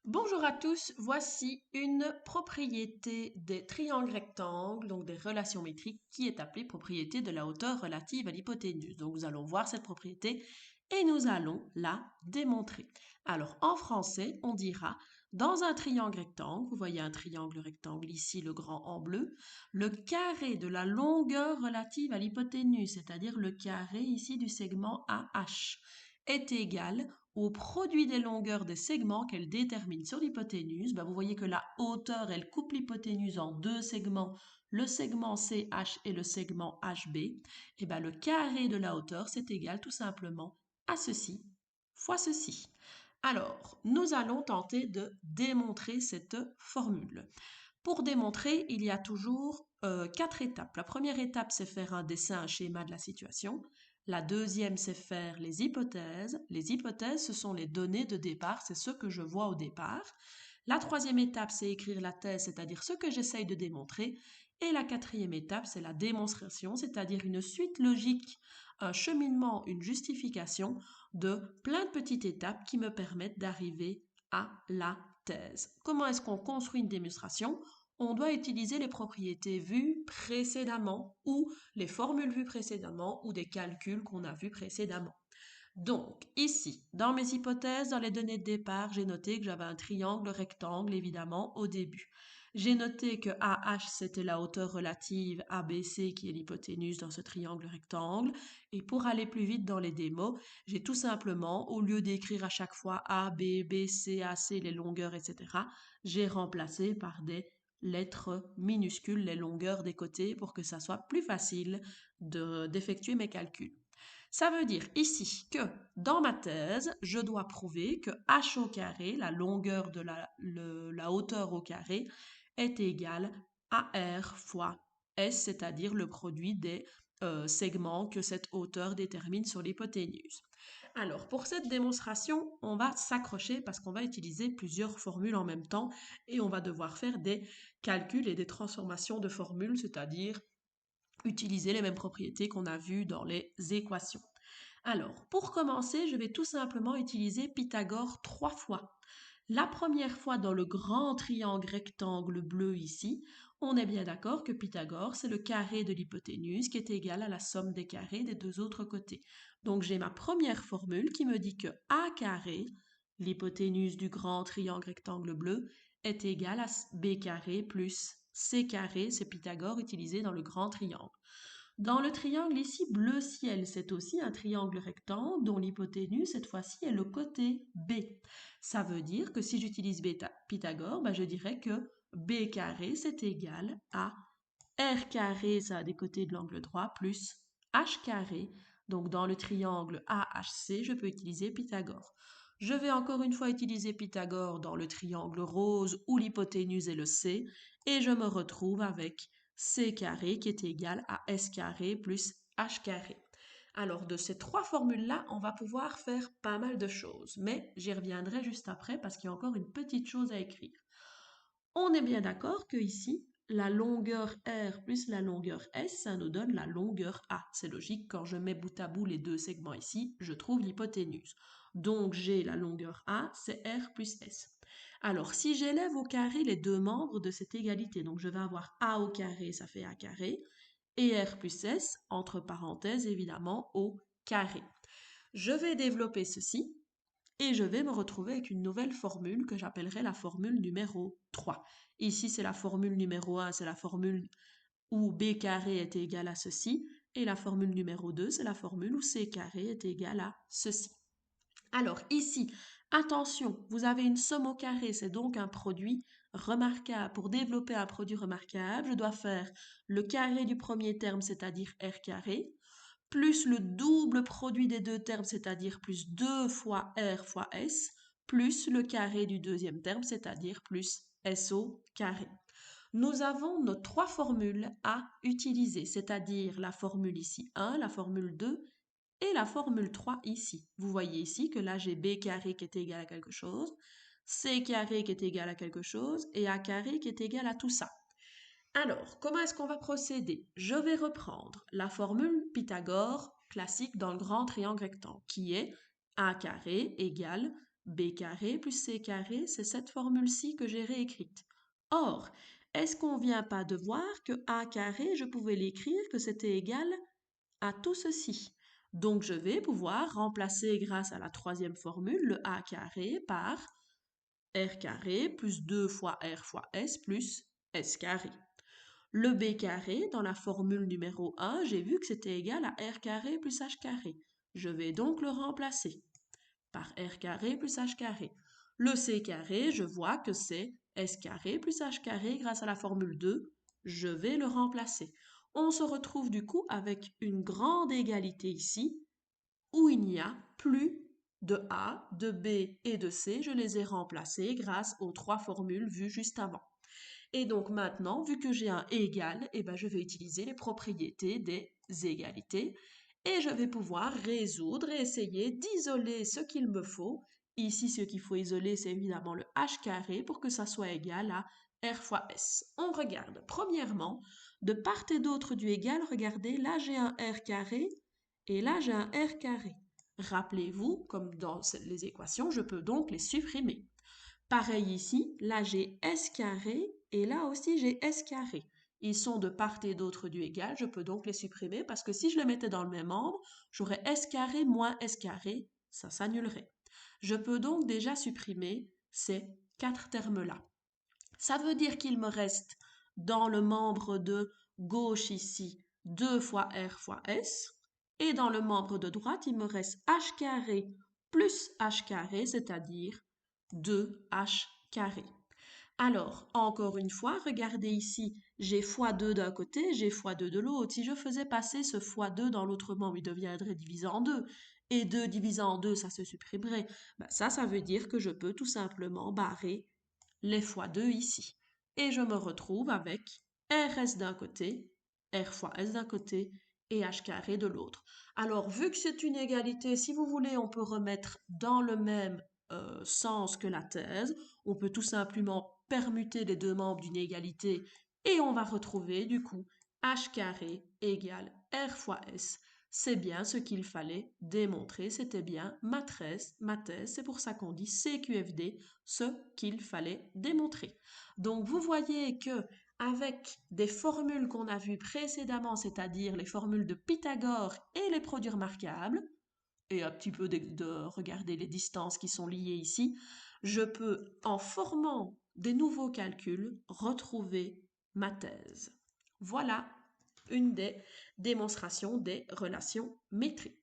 Bonjour à tous, voici une propriété des triangles rectangles, donc des relations métriques, qui est appelée propriété de la hauteur relative à l'hypoténuse. Donc nous allons voir cette propriété et nous allons la démontrer. Alors en français, on dira dans un triangle rectangle, vous voyez un triangle rectangle ici, le grand en bleu, le carré de la longueur relative à l'hypoténuse, c'est-à-dire le carré ici du segment AH, est égal au produit des longueurs des segments qu'elle détermine sur l'hypoténuse. Vous voyez que la hauteur, elle coupe l'hypoténuse en deux segments, le segment CH et le segment HB. Et le carré de la hauteur, c'est égal tout simplement à ceci fois ceci. Alors, nous allons tenter de démontrer cette formule. Pour démontrer, il y a toujours 4 étapes. La première étape, c'est faire un dessin, un schéma de la situation. La deuxième, c'est faire les hypothèses. Les hypothèses, ce sont les données de départ, c'est ce que je vois au départ. La troisième étape, c'est écrire la thèse, c'est-à-dire ce que j'essaye de démontrer. Et la quatrième étape, c'est la démonstration, c'est-à-dire une suite logique, un cheminement, une justification de plein de petites étapes qui me permettent d'arriver à la thèse. Comment est-ce qu'on construit une démonstration? On doit utiliser les propriétés vues précédemment ou les formules vues précédemment ou des calculs qu'on a vus précédemment. Donc, ici, dans mes hypothèses, dans les données de départ, j'ai noté que j'avais un triangle rectangle, évidemment, au début. J'ai noté que AH, c'était la hauteur relative ABC, qui est l'hypoténuse dans ce triangle rectangle. Et pour aller plus vite dans les démos, j'ai tout simplement, au lieu d'écrire à chaque fois A, B, B, C, AC, les longueurs, etc., j'ai remplacé par des lettres minuscules les longueurs des côtés pour que ça soit plus facile d'effectuer mes calculs. Ça veut dire ici que dans ma thèse, je dois prouver que h au carré, la longueur de la hauteur au carré, est égale à r fois s, c'est-à-dire le produit des segments que cette hauteur détermine sur l'hypoténuse. Alors, pour cette démonstration, on va s'accrocher parce qu'on va utiliser plusieurs formules en même temps et on va devoir faire des calculs et des transformations de formules, c'est-à-dire utiliser les mêmes propriétés qu'on a vues dans les équations. Alors, pour commencer, je vais tout simplement utiliser Pythagore 3 fois. La première fois dans le grand triangle rectangle bleu ici, on est bien d'accord que Pythagore, c'est le carré de l'hypoténuse qui est égal à la somme des carrés des deux autres côtés. Donc j'ai ma première formule qui me dit que A carré, l'hypoténuse du grand triangle rectangle bleu, est égal à B carré plus C carré, c'est Pythagore utilisé dans le grand triangle. Dans le triangle ici, bleu ciel, c'est aussi un triangle rectangle dont l'hypoténuse, cette fois-ci, est le côté B. Ça veut dire que si j'utilise Pythagore, je dirais que B carré, c'est égal à R carré, ça a des côtés de l'angle droit, plus H carré. Donc dans le triangle AHC, je peux utiliser Pythagore. Je vais encore une fois utiliser Pythagore dans le triangle rose où l'hypoténuse est le C et je me retrouve avec C carré qui est égal à S carré plus H carré. Alors de ces trois formules-là, on va pouvoir faire pas mal de choses, mais j'y reviendrai juste après parce qu'il y a encore une petite chose à écrire. On est bien d'accord que ici, la longueur R plus la longueur S, ça nous donne la longueur A. C'est logique, quand je mets bout à bout les deux segments ici, je trouve l'hypoténuse. Donc j'ai la longueur A, c'est R plus S. Alors si j'élève au carré les deux membres de cette égalité, donc je vais avoir A au carré, ça fait A carré, et R plus S, entre parenthèses évidemment, au carré. Je vais développer ceci et je vais me retrouver avec une nouvelle formule que j'appellerai la formule numéro 3. Ici, c'est la formule numéro 1, c'est la formule où B carré est égal à ceci, et la formule numéro 2, c'est la formule où C carré est égal à ceci. Alors ici, attention, vous avez une somme au carré, c'est donc un produit remarquable. Pour développer un produit remarquable, je dois faire le carré du premier terme, c'est-à-dire R carré, plus le double produit des deux termes, c'est-à-dire plus 2 fois R fois S, plus le carré du deuxième terme, c'est-à-dire plus S au carré. Nous avons nos trois formules à utiliser, c'est-à-dire la formule ici 1, la formule 2 et la formule 3 ici. Vous voyez ici que là j'ai B carré qui est égal à quelque chose, C carré qui est égal à quelque chose et A carré qui est égal à tout ça. Alors, comment est-ce qu'on va procéder? Je vais reprendre la formule Pythagore classique dans le grand triangle rectangle, qui est A carré égale B carré plus C carré, c'est cette formule-ci que j'ai réécrite. Or, est-ce qu'on ne vient pas de voir que A carré, je pouvais l'écrire que c'était égal à tout ceci? Donc, je vais pouvoir remplacer grâce à la troisième formule le A carré par R carré plus 2 fois R fois S plus S carré. Le B carré, dans la formule numéro 1, j'ai vu que c'était égal à R carré plus H carré. Je vais donc le remplacer par R carré plus H carré. Le C carré, je vois que c'est S carré plus H carré grâce à la formule 2. Je vais le remplacer. On se retrouve du coup avec une grande égalité ici où il n'y a plus de A, de B et de C. Je les ai remplacés grâce aux trois formules vues juste avant. Et donc maintenant, vu que j'ai un égal, je vais utiliser les propriétés des égalités et je vais pouvoir résoudre et essayer d'isoler ce qu'il me faut. Ici, ce qu'il faut isoler, c'est évidemment le h carré pour que ça soit égal à r fois s. On regarde. Premièrement, de part et d'autre du égal, regardez, là j'ai un r carré et là j'ai un r carré. Rappelez-vous, comme dans les équations, je peux donc les supprimer. Pareil ici, là j'ai S carré et là aussi j'ai S carré. Ils sont de part et d'autre du égal, je peux donc les supprimer parce que si je les mettais dans le même membre, j'aurais S carré moins S carré, ça s'annulerait. Je peux donc déjà supprimer ces quatre termes-là. Ça veut dire qu'il me reste dans le membre de gauche ici 2 fois R fois S et dans le membre de droite, il me reste H carré plus H carré, c'est-à-dire 2h carré. Alors, encore une fois, regardez ici, j'ai x2 d'un côté, j'ai x2 de l'autre. Si je faisais passer ce x2 dans l'autre membre, il deviendrait divisé en 2. Et 2 divisé en 2, ça se supprimerait. Ça veut dire que je peux tout simplement barrer les x2 ici. Et je me retrouve avec RS d'un côté, R fois S d'un côté et H carré de l'autre. Alors, vu que c'est une égalité, si vous voulez, on peut remettre dans le même sens que la thèse. On peut tout simplement permuter les deux membres d'une égalité et on va retrouver du coup H carré égale R fois S. C'est bien ce qu'il fallait démontrer, c'était bien ma thèse, c'est pour ça qu'on dit CQFD, ce qu'il fallait démontrer. Donc vous voyez que avec des formules qu'on a vues précédemment, c'est-à-dire les formules de Pythagore et les produits remarquables, et un petit peu de regarder les distances qui sont liées ici, je peux, en formant des nouveaux calculs, retrouver ma thèse. Voilà une des démonstrations des relations métriques.